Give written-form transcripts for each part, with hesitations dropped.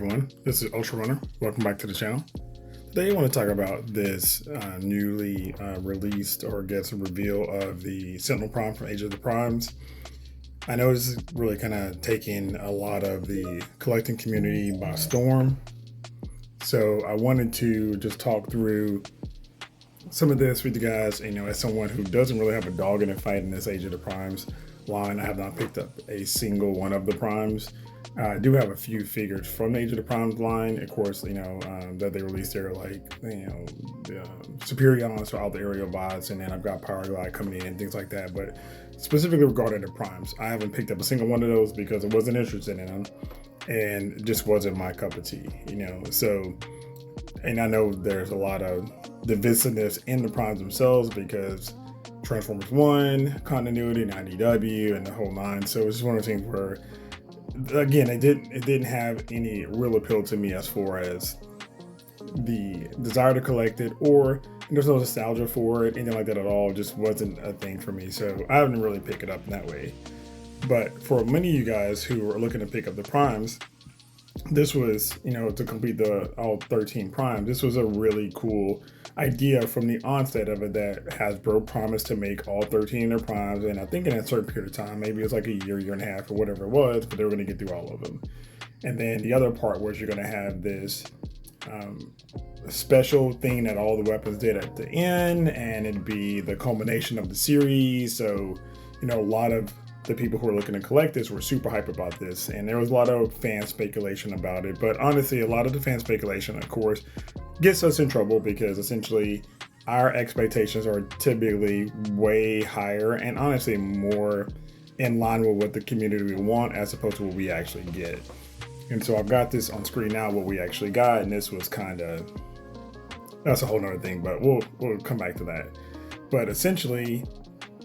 Everyone, this is Ultra Runner. Welcome back to the channel. Today I want to talk about this newly released, or I guess a reveal of the Sentinel Prime from Age of the Primes. I know this is really kind of taking a lot of the collecting community by storm. So I wanted to just talk through some of this with you guys. As someone who doesn't really have a dog in the fight in this Age of the Primes line, I have not picked up a single one of the Primes. I do have a few figures from the Age of the Primes line, of course, that they released there, like, Superions or all the aerial bots, and then I've got Power Glide coming in and things like that. But specifically regarding the Primes, I haven't picked up a single one of those because I wasn't interested in them and it just wasn't my cup of tea, So, and I know there's a lot of divisiveness in the Primes themselves because Transformers 1, continuity, and IDW, and the whole nine. So it's just one of the things where, again, it didn't have any real appeal to me as far as the desire to collect it, or there's no nostalgia for it, anything like that at all. It just wasn't a thing for me, so I haven't really picked it up in that way. But for many of you guys who are looking to pick up the Primes, this was, to complete all 13 Primes, this was a really cool idea from the onset of it, that Hasbro promised to make all 13 of their Primes, and I think in a certain period of time, maybe it's like a year and a half or whatever it was, but they were going to get through all of them. And then the other part was you're going to have this special thing that all the weapons did at the end, and it'd be the culmination of the series. So, a lot of the people who are looking to collect this were super hype about this, and there was a lot of fan speculation about it. But honestly, a lot of the fan speculation, of course, gets us in trouble because essentially our expectations are typically way higher and honestly more in line with what the community would want as opposed to what we actually get. And so I've got this on screen now, what we actually got, and this was that's a whole nother thing, but we'll come back to that. But essentially,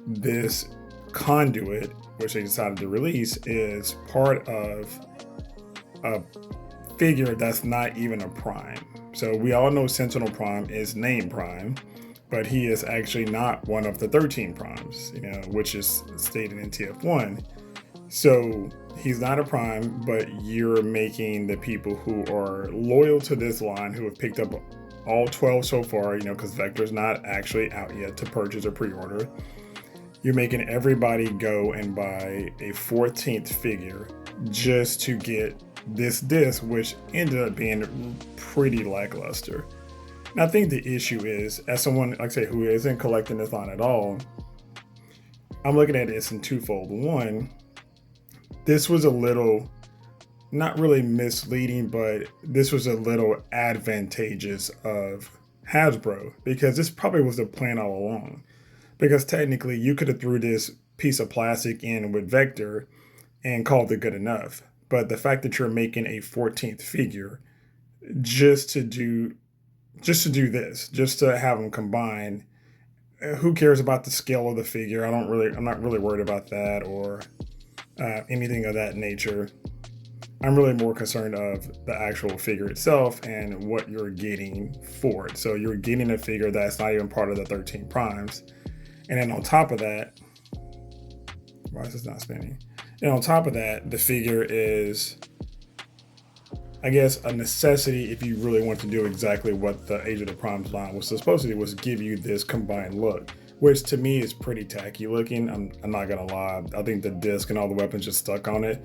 this conduit, which they decided to release, is part of a figure that's not even a Prime. So we all know Sentinel Prime is named Prime, but he is actually not one of the 13 Primes, which is stated in TF1. So he's not a Prime, but you're making the people who are loyal to this line, who have picked up all 12 so far, because Vector's not actually out yet to purchase or pre-order. You're making everybody go and buy a 14th figure just to get this disc, which ended up being pretty lackluster. And I think the issue is, as someone, like I say, who isn't collecting this line at all, I'm looking at this in twofold. One, this was a little, not really misleading, but this was a little advantageous of Hasbro, because this probably was the plan all along. Because technically you could have threw this piece of plastic in with Vector and called it good enough. But the fact that you're making a 14th figure just to do this, just to have them combine, who cares about the scale of the figure? I'm not really worried about that, or anything of that nature. I'm really more concerned of the actual figure itself and what you're getting for it. So you're getting a figure that's not even part of the 13 Primes. And then on top of that, why is this not spinning? And on top of that, the figure is, I guess, a necessity if you really want to do exactly what the Age of the Primes line was supposed to do, was give you this combined look, which to me is pretty tacky looking. I'm not gonna lie. I think the disc and all the weapons just stuck on it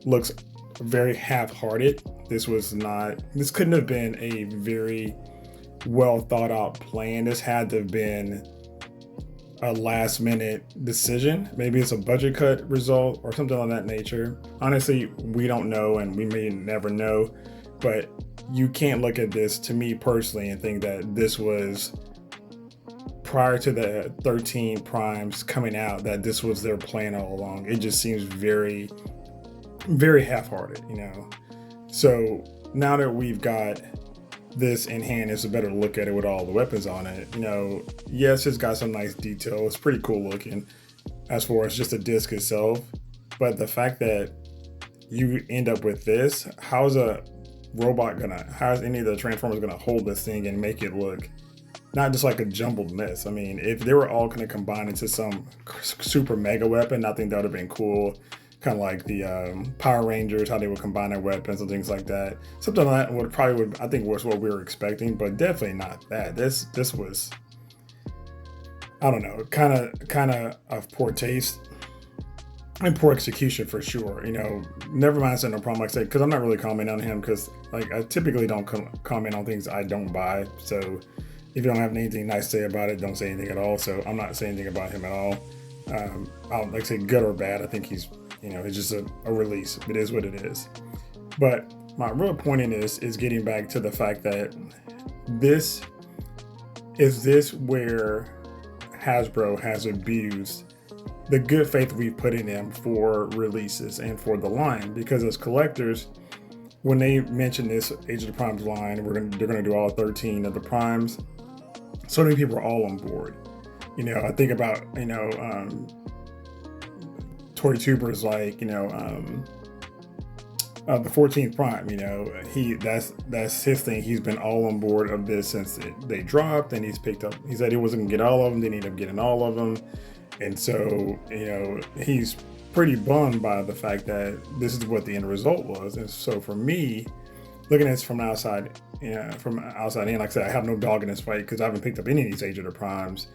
looks very half-hearted. This couldn't have been a very well thought out plan. This had to have been a last minute decision. Maybe it's a budget cut result or something of that nature. Honestly, we don't know, and we may never know, but you can't look at this, to me personally, and think that this was prior to the 13 Primes coming out, that this was their plan all along. It just seems very, very half-hearted, So now that we've got this in hand, it's a better look at it with all the weapons on it. Yes, it's got some nice detail. It's pretty cool looking as far as just the disc itself. But the fact that you end up with this, how's any of the Transformers gonna hold this thing and make it look not just like a jumbled mess? I mean, if they were all gonna combine into some super mega weapon, I think that would have been cool. kind of like the Power Rangers, how they would combine their weapons and things like that. Something like that would I think was what we were expecting, but definitely not that. This was, I don't know, kind of of poor taste and poor execution for sure. Never mind Sentinel Prime, like I said, because I'm not really commenting on him, because like I typically don't comment on things I don't buy. So if you don't have anything nice to say about it, don't say anything at all. So I'm not saying anything about him at all. I'll like say good or bad. I think he's, it's just a release. It is what it is. But my real point in this is getting back to the fact that this where Hasbro has abused the good faith we've put in them for releases and for the line. Because as collectors, when they mention this Age of the Primes line, they're gonna do all 13 of the Primes, so many people are all on board. I think about toy tubers like the 14th Prime. That's his thing. He's been all on board of this since they dropped, and he said he wasn't gonna get all of them, then he ended up getting all of them. And so, he's pretty bummed by the fact that this is what the end result was. And so for me, looking at this from outside in, like I said, I have no dog in this fight because I haven't picked up any of these Age of the Primes.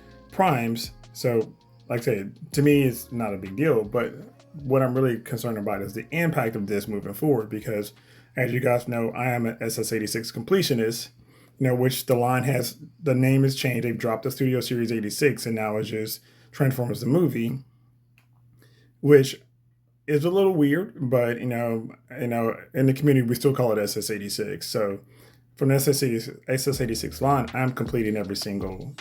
So like I said, to me, it's not a big deal. But what I'm really concerned about is the impact of this moving forward, because as you guys know, I am an SS86 completionist, which the name has changed. They've dropped the Studio Series 86 and now it's just Transformers the movie, which is a little weird, but in the community we still call it SS86. So from the SS86 line, I'm completing every single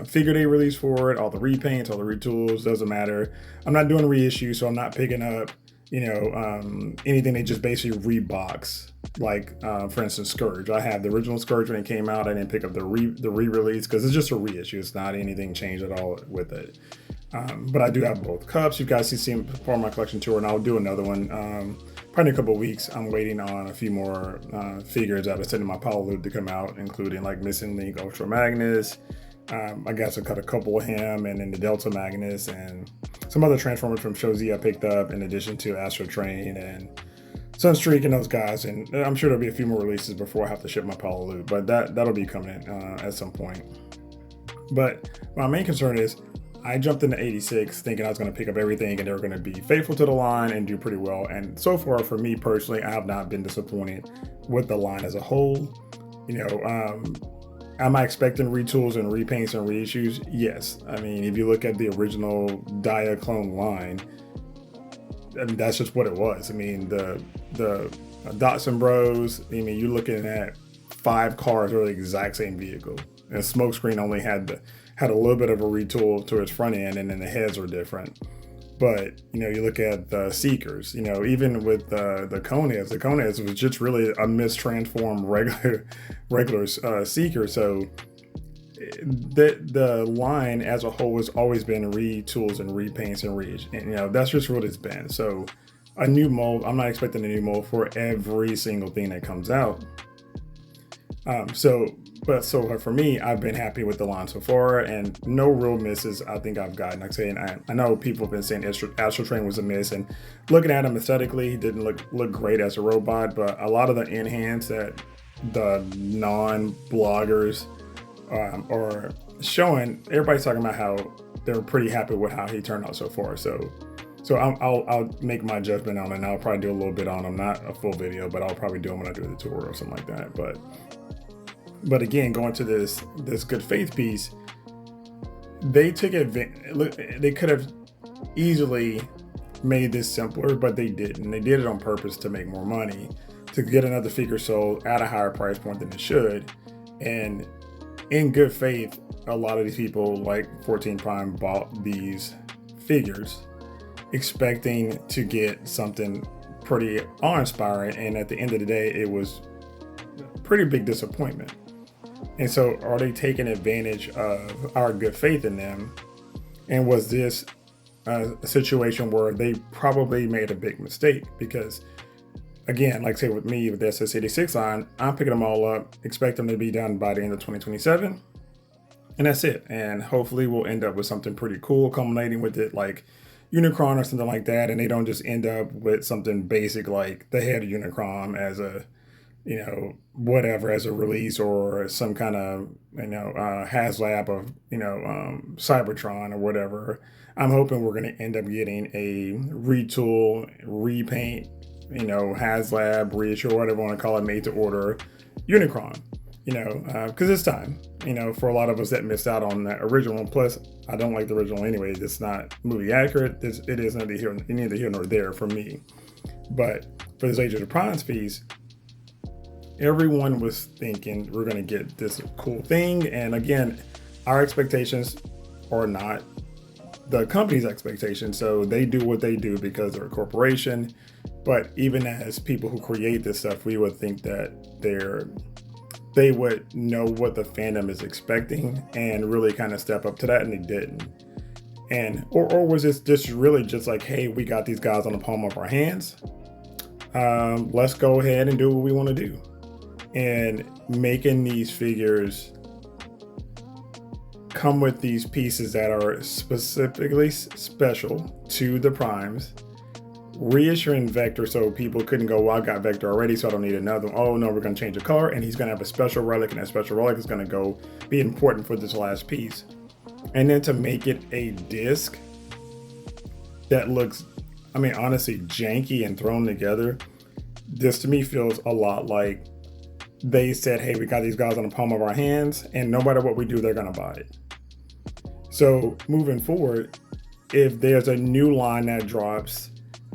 figure they release for it, all the repaints, all the retools, doesn't matter. I'm not doing reissues, so I'm not picking up anything they just basically rebox. Like for instance, Scourge. I have the original Scourge when it came out. I didn't pick up the re-release because it's just a reissue. It's not anything changed at all with it. But I do have both cups. You guys see them for my collection tour, and I'll do another one probably in a couple of weeks. I'm waiting on a few more figures that are sitting in my pile loop to come out, including like Missing Link, Ultra Magnus. I guess I cut a couple of him, and then the Delta Magnus, and some other Transformers from Show Z I picked up, in addition to Astro Train and Sunstreak and those guys. And I'm sure there'll be a few more releases before I have to ship my pile loop, but that'll be coming at some point. But my main concern is I jumped into 86 thinking I was going to pick up everything and they were going to be faithful to the line and do pretty well. And so far, for me personally, I have not been disappointed with the line as a whole. Am I expecting retools and repaints and reissues? Yes. I mean, if you look at the original Diaclone line, I mean, that's just what it was. I mean, the Datsun Bros, I mean, you're looking at 5 cars are the exact same vehicle. And Smokescreen only had a little bit of a retool to its front end, and then the heads were different. But you look at the Seekers, even with the Konez was just really a mistransformed regular Seeker. So the line as a whole has always been retools and repaints and that's just what it's been. So a new mold, I'm not expecting a new mold for every single thing that comes out. But for me, I've been happy with the line so far, and no real misses I think I've gotten. Like I say, I know people have been saying Astro Train was a miss, and looking at him aesthetically, he didn't look great as a robot, but a lot of the in-hands that the non-bloggers are showing, everybody's talking about how they're pretty happy with how he turned out so far. So I'll make my judgment on it, and I'll probably do a little bit on him, not a full video, but I'll probably do him when I do the tour or something like that. But again, going to this good faith piece, they took advantage. They could have easily made this simpler, but they didn't. They did it on purpose to make more money, to get another figure sold at a higher price point than it should. And in good faith, a lot of these people, like 14 Prime, bought these figures expecting to get something pretty awe-inspiring, and at the end of the day, it was a pretty big disappointment. And so are they taking advantage of our good faith in them? And was this a situation where they probably made a big mistake? Because again, like say with me with the SS86 line, I'm picking them all up, expect them to be done by the end of 2027. And that's it. And hopefully we'll end up with something pretty cool culminating with it. Like, Unicron or something like that, and they don't just end up with something basic like the head of Unicron as a, whatever, as a release, or some kind of, HasLab of, Cybertron or whatever. I'm hoping we're going to end up getting a retool, repaint, HasLab, reissue, whatever you want to call it, made to order Unicron, because it's time, for a lot of us that missed out on that original. Plus, I don't like the original anyway. It's not movie accurate. It is neither here nor there for me. But for this Age of the Primes piece, everyone was thinking we're going to get this cool thing. And again, our expectations are not the company's expectations. So they do what they do because they're a corporation. But even as people who create this stuff, we would think that they would know what the fandom is expecting and really kind of step up to that, and they didn't. And or was this just really just like, hey, we got these guys on the palm of our hands. Let's go ahead and do what we want to do. And making these figures come with these pieces that are specifically special to the Primes, reissuing Vector so people couldn't go, well, I got Vector already, so I don't need another one. Oh no, we're going to change the color, and he's going to have a special relic, and that special relic is going to be important for this last piece. And then to make it a disc that looks, honestly, janky and thrown together, this to me feels a lot like they said, hey, we got these guys on the palm of our hands, and no matter what we do, they're going to buy it. So moving forward, if there's a new line that drops,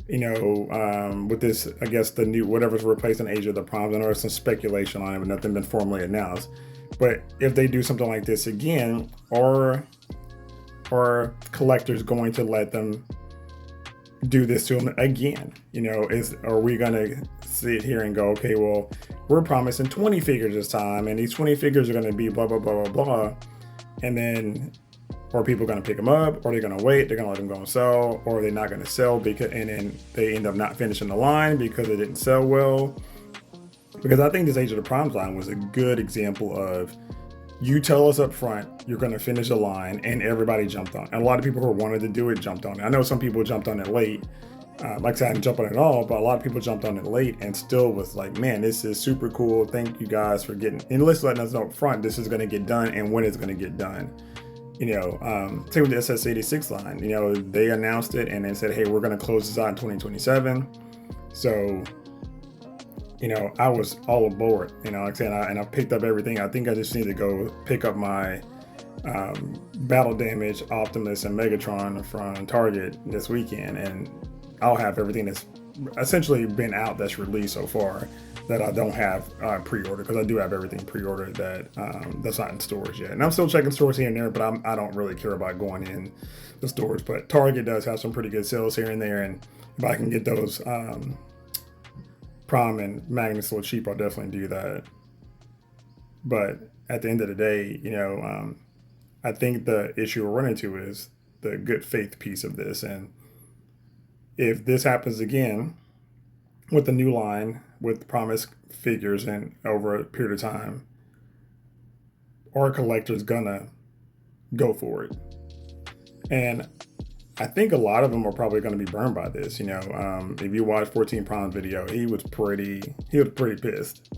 with this, I guess the new, whatever's replacing Age of the Primes, I know there's some speculation on it, but nothing been formally announced. But if they do something like this again, are collectors going to let them do this to them again? Are we going to sit here and go, okay, well, we're promising 20 figures this time, and these 20 figures are going to be blah, blah, blah, blah, blah. And then, or people going to pick them up, or they're going to wait, they're going to let them go and sell, or they're not going to sell and then they end up not finishing the line because it didn't sell well. Because I think this Age of the Primes line was a good example of, you tell us up front you're going to finish the line, and everybody jumped on. And a lot of people who wanted to do it jumped on it. I know some people jumped on it late. Like I said, I didn't jump on it at all, but a lot of people jumped on it late and still was like, man, this is super cool. Thank you guys for letting us know up front this is going to get done and when it's going to get done. Same with the SS86 line. They announced it and then said, hey, we're going to close this out in 2027. So, I was all aboard, like I said, and I picked up everything. I think I just need to go pick up my Battle Damage, Optimus, and Megatron from Target this weekend, and I'll have everything that's essentially been out that's released so far that I don't have pre-order, because I do have everything pre-ordered that's not in stores yet. And I'm still checking stores here and there, but I don't really care about going in the stores. But Target does have some pretty good sales here and there, and if I can get those Prime and Magnus a little cheap, I'll definitely do that. But at the end of the day, I think the issue we're running into is the good faith piece of this. And if this happens again with the new line, with promised figures and over a period of time, our collector's gonna go for it. And I think a lot of them are probably going to be burned by this. If you watch 14 Prime's video, he was pretty pissed,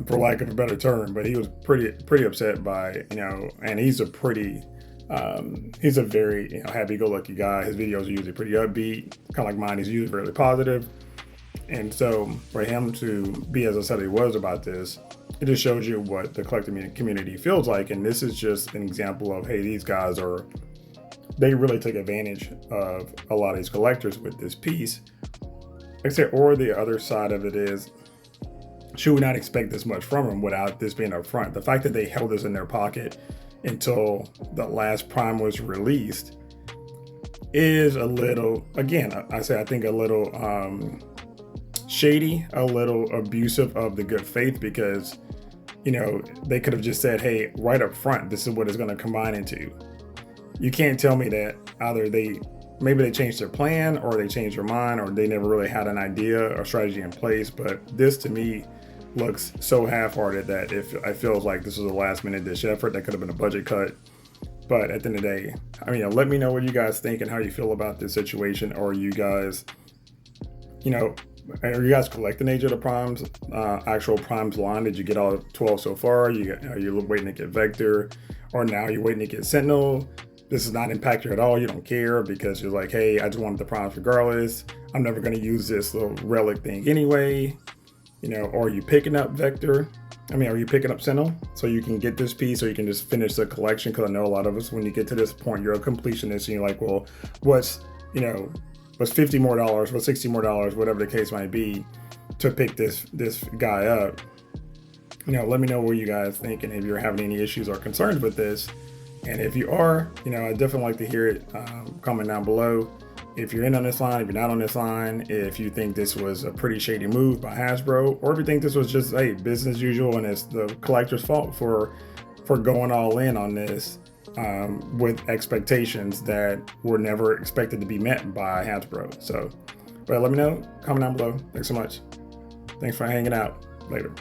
for lack of a better term, but he was pretty upset by, and he's a very happy-go-lucky guy. His videos are usually pretty upbeat, kind of like mine. He's usually really positive. And so for him to be as upset he was about this, it just shows you what the collecting community feels like. And this is just an example of, hey, these guys they really take advantage of a lot of these collectors with this piece. Like I said, or the other side of it is, should we not expect this much from them without this being up front? The fact that they held this in their pocket until the last Prime was released is a little, again, I think a little shady, a little abusive of the good faith, because, they could have just said, hey, right up front, this is what it's going to combine into. You can't tell me that either maybe they changed their plan, or they changed their mind, or they never really had an idea or strategy in place. But this to me looks so half-hearted that it feels like this was a last-minute dish effort that could have been a budget cut. But at the end of the day, I mean, let me know what you guys think and how you feel about this situation. Or you guys, are you guys collecting Age of the Primes, actual Primes line? Did you get all 12 so far? Are you waiting to get Vector? Or now you're waiting to get Sentinel? This does not impact you at all. You don't care because you're like, hey, I just wanted the Primes regardless. I'm never going to use this little relic thing anyway. Or are you picking up Vector? Are you picking up Sentinel so you can get this piece, or you can just finish the collection? Because I know a lot of us, when you get to this point, you're a completionist and you're like, well, what's $50 more, what's $60 more, whatever the case might be, to pick this guy up. Let me know what you guys think and if you're having any issues or concerns with this. And if you are, I definitely like to hear it. Comment down below if you're in on this line, if you're not on this line, if you think this was a pretty shady move by Hasbro, or if you think this was just, hey, business as usual and it's the collector's fault for going all in on this with expectations that were never expected to be met by Hasbro. So, but let me know, comment down below. Thanks so much. Thanks for hanging out. Later.